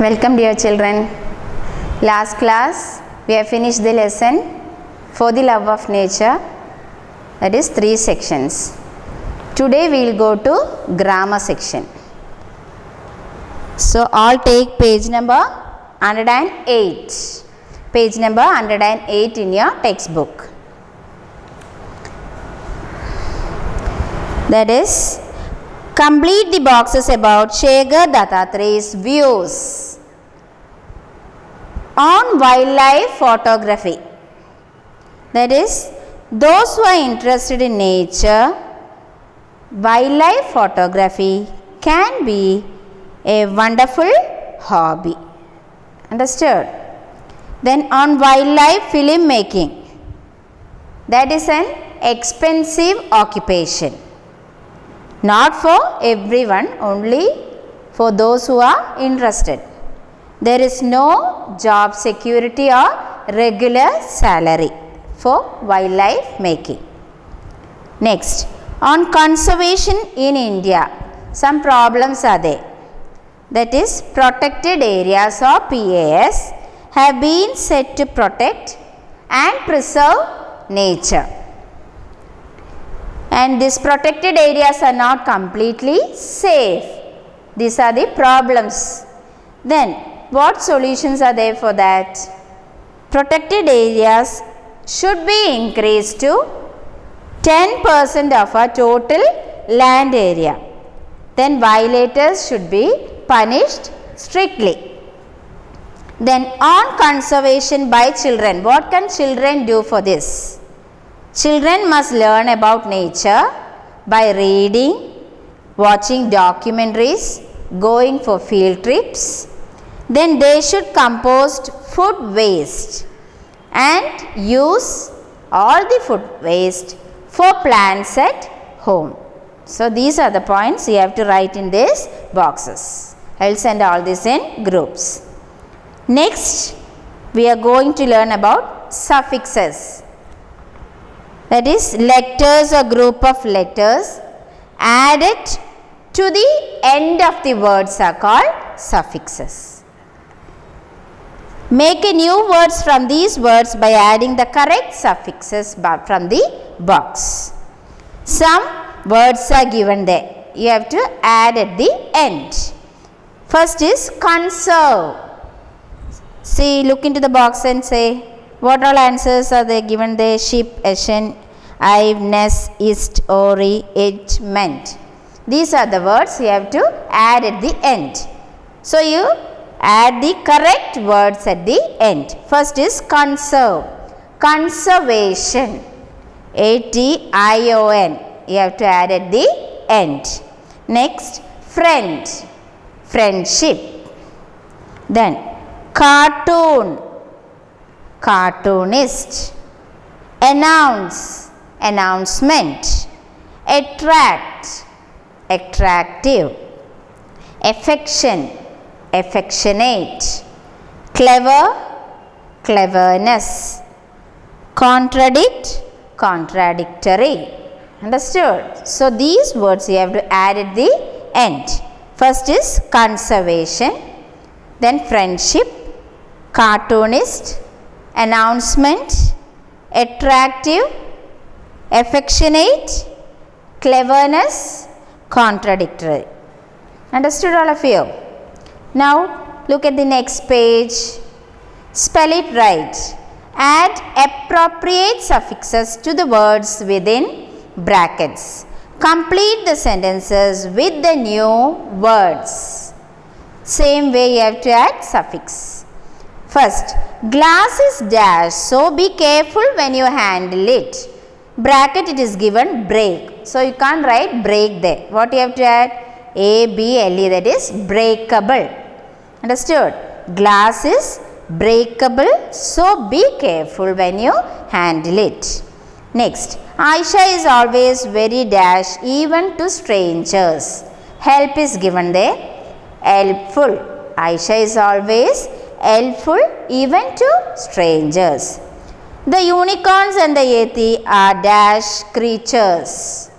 Welcome dear children. Last class we have finished the lesson for the love of nature, that is 3 sections. Today we will go to grammar section. So all take page number 108. Page number 108 in your textbook. That is, complete the boxes about Shekhar Dattratreya's views on wildlife photography. That is, those who are interested in nature, wildlife photography can be a wonderful hobby. Understood? Then on wildlife film making, that is an expensive occupation. Not for everyone, only for those who are interested. There is no job security or regular salary for wildlife making. Next, on conservation in India, some problems are there. That is, protected areas or PAS have been set to protect and preserve nature. And these protected areas are not completely safe. These are the problems. Then, what solutions are there for that? Protected areas should be increased to 10% of our total land area. Then, violators should be punished strictly. Then, on conservation by children, what can children do for this? Children must learn about nature by reading, watching documentaries, going for field trips. Then they should compost food waste and use all the food waste for plants at home. So these are the points you have to write in these boxes. I will send all this in groups. Next, we are going to learn about suffixes. That is, letters or group of letters added to the end of the words are called suffixes. Make a new words from these words by adding the correct suffixes from the box. Some words are given there. You have to add at the end. First is conserve. See, look into the box and say, what all answers are they given there? Ship, Ashen, I've, Nest, East, Ori, Edge, Meant. These are the words you have to add at the end. So you add the correct words at the end. First is conserve. Conservation. A-T-I-O-N. You have to add at the end. Next, friend. Friendship. Then, cartoon. Cartoonist. Announce. Announcement. Attract. Attractive. Affection. Affectionate. Clever. Cleverness. Contradict. Contradictory. Understood? So these words you have to add at the end. First is conservation, then friendship, cartoonist, announcement, attractive, affectionate, cleverness, contradictory. Understood all of you? Now look at the next page. Spell it right. Add appropriate suffixes to the words within brackets. Complete the sentences with the new words. Same way you have to add suffix. First, glass is dash, so be careful when you handle it. Bracket it is given break. So you can't write break there. What you have to add? A-B-L-E, that is breakable. Understood? Glass is breakable, so be careful when you handle it. Next, Aisha is always very dash even to strangers. Help is given there. Helpful. Aisha is always helpful even to strangers. The unicorns and the yeti are dash creatures.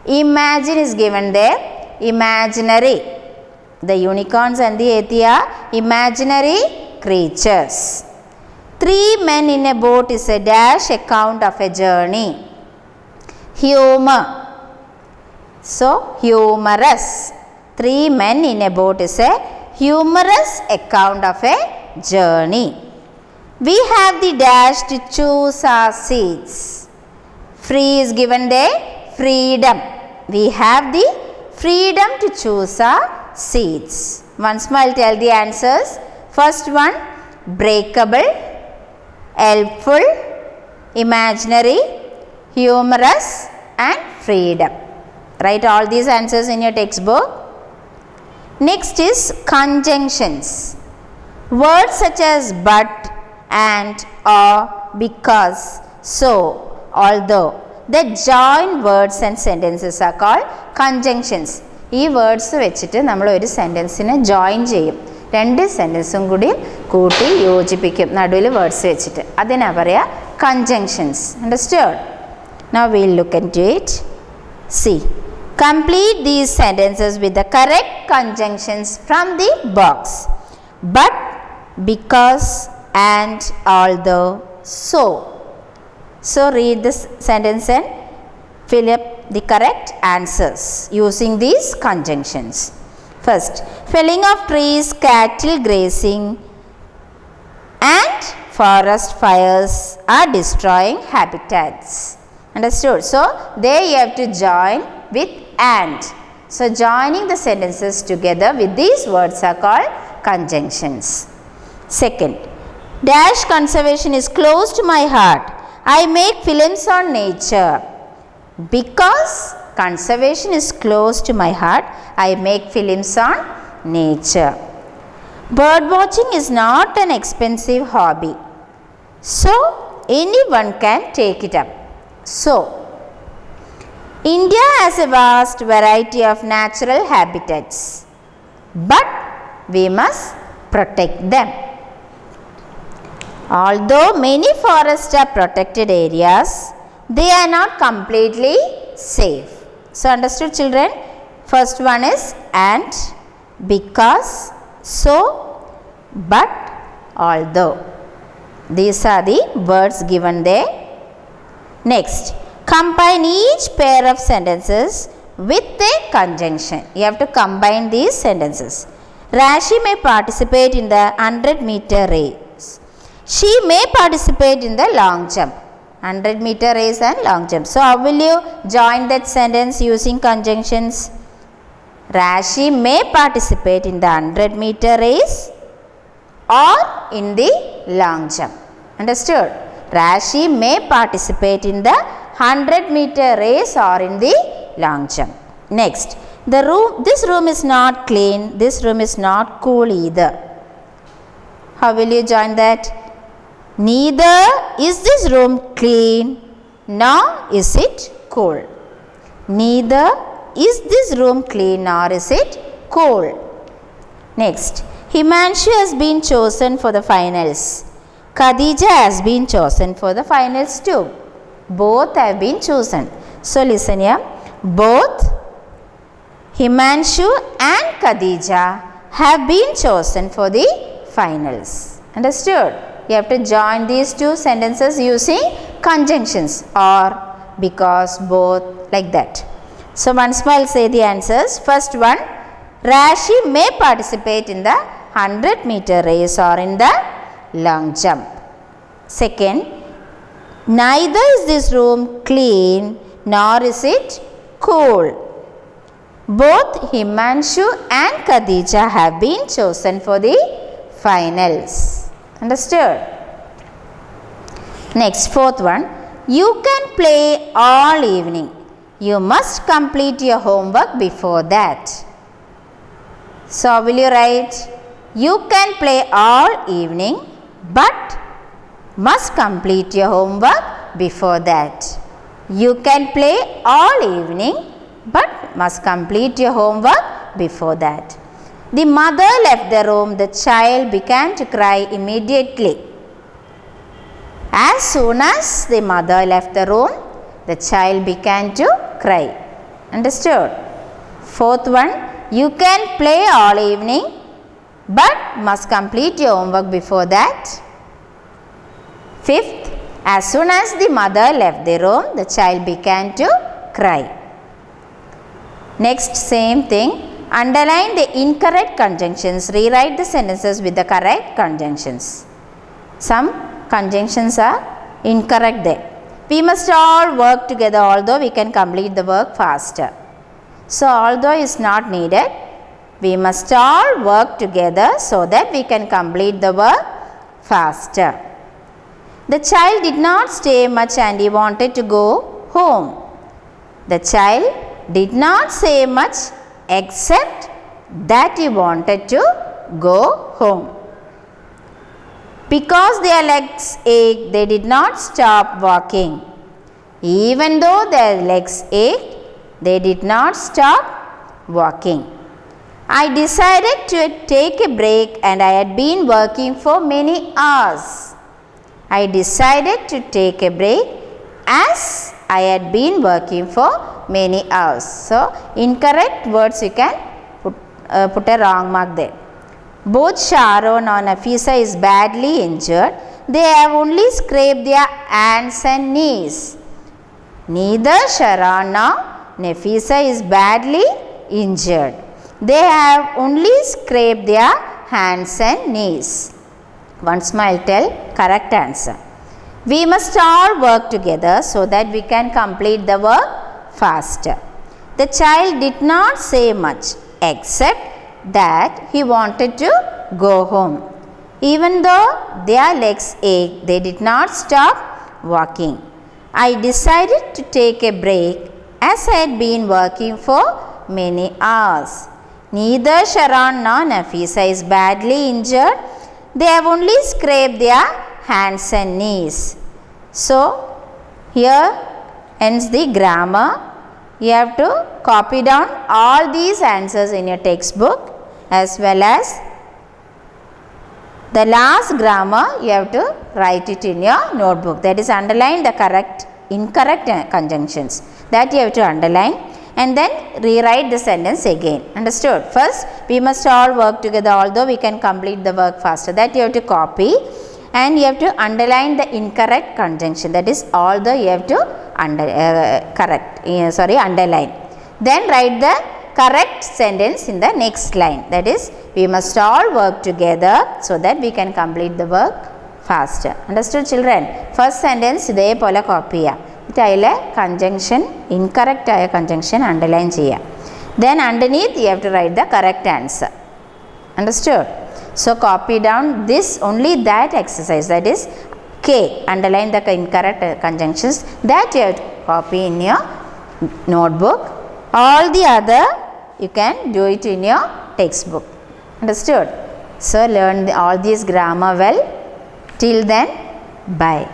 Imagine is given there. Imaginary. The unicorns and the yeti are imaginary creatures. 3 men in a boat is a dash account of a journey. Humor. So, humorous. 3 men in a boat is a humorous account of a journey. We have the dash to choose our seats. Free is given there, freedom. We have the freedom to choose our seats. Once more I will tell the answers. First one, breakable, helpful, imaginary, humorous and freedom. Write all these answers in your textbook. Next is conjunctions. Words such as but, and, or, because, so, although, that join words and sentences are called conjunctions. ഈ words വെച്ചിട്ട് നമ്മൾ ഒരു സെൻറ്റൻസിനെ join ചെയ്യും. 2 സെൻറ്റൻസും കൂടി കൂട്ടി യോജിപ്പിക്കും നടുവിൽ words വെച്ചിട്ട്. അതിനാ പറയുക conjunctions. Understood? Now we will look into it. See. Complete these sentences with the correct conjunctions from the box. But, because, and, although, so. So read this sentence and fill up the correct answers using these conjunctions. First, felling of trees, cattle grazing and forest fires are destroying habitats. Understood? So, there you have to join with and. So, joining the sentences together with these words are called conjunctions. Second, dash conservation is close to my heart. I make films on nature. Because conservation is close to my heart, I make films on nature. Bird watching is not an expensive hobby. So, anyone can take it up. So, India has a vast variety of natural habitats, but we must protect them. Although many forests are protected areas, they are not completely safe. So, understood children? First one is and, because, so, but, although. These are the words given there. Next, combine each pair of sentences with a conjunction. You have to combine these sentences. Rashi may participate in the 100-meter race. She may participate in the long jump. 100-meter race and long jump. So, how will you join that sentence using conjunctions? Rashi may participate in the 100-meter race or in the long jump. Understood? Rashi may participate in the 100-meter race or in the long jump. Next, this room is not clean, this room is not cool either. How will you join that? Neither is this room clean, nor is it cool. Neither is this room clean, nor is it cool. Next, Himanshu has been chosen for the finals. Khadija has been chosen for the finals too. Both have been chosen. So, listen here. Both Himanshu and Khadija have been chosen for the finals. Understood? You have to join these two sentences using conjunctions or, because, both, like that. So, once more I will say the answers. First one, Rashi may participate in the 100-meter race or in the long jump. Second, neither is this room clean nor is it cool. Both Himanshu and Khadija have been chosen for the finals. Understood? Next, fourth one, you can play all evening. You must complete your homework before that. So, will you write? You can play all evening, but must complete your homework before that. You can play all evening, but must complete your homework before that. The mother left the room. The child began to cry immediately. As soon as the mother left the room, the child began to cry. Understood? Fourth one, you can play all evening, but must complete your homework before that. Fifth, as soon as the mother left the room, the child began to cry. Next, same thing. Underline the incorrect conjunctions. Rewrite the sentences with the correct conjunctions. Some conjunctions are incorrect there. We must all work together, although we can complete the work faster. So, although is not needed. We must all work together so that we can complete the work faster. The child did not stay much and he wanted to go home. The child did not say much except that he wanted to go home. Because their legs ached, they did not stop walking. Even though their legs ached, they did not stop walking. I decided to take a break and I had been working for many hours. I decided to take a break as I had been working for many hours. So, incorrect words you can put a wrong mark there. Both Sharon and Nafisa is badly injured. They have only scraped their hands and knees. Neither Sharon nor Nafisa is badly injured. They have only scraped their hands and knees. Once more I will tell correct answer. We must all work together so that we can complete the work faster. The child did not say much except that he wanted to go home. Even though their legs ached, they did not stop walking. I decided to take a break as I had been working for many hours. Neither Sharon nor Nafisa is badly injured. They have only scraped their hands and knees. So, here ends the grammar. You have to copy down all these answers in your textbook, as well as the last grammar you have to write it in your notebook. That is, underline the incorrect conjunctions. That you have to underline and then rewrite the sentence again. Understood? First, we must all work together, although we can complete the work faster. That you have to copy and you have to underline the incorrect conjunction. That is, although you have to underline. Then write the correct sentence in the next line. That is, we must all work together so that we can complete the work faster. Understood, children? First sentence ഇതേപോലെ copy ചെയ്യുക. അതിലെ conjunction incorrect ആയ conjunction underline ചെയ്യുക. Then underneath you have to write the correct answer. Understood? So copy down this, only that exercise, that is K, underline the incorrect conjunctions, that you have to copy in your notebook. All the other you can do it in your textbook. Understood? So learn all these grammar well. Till then, bye.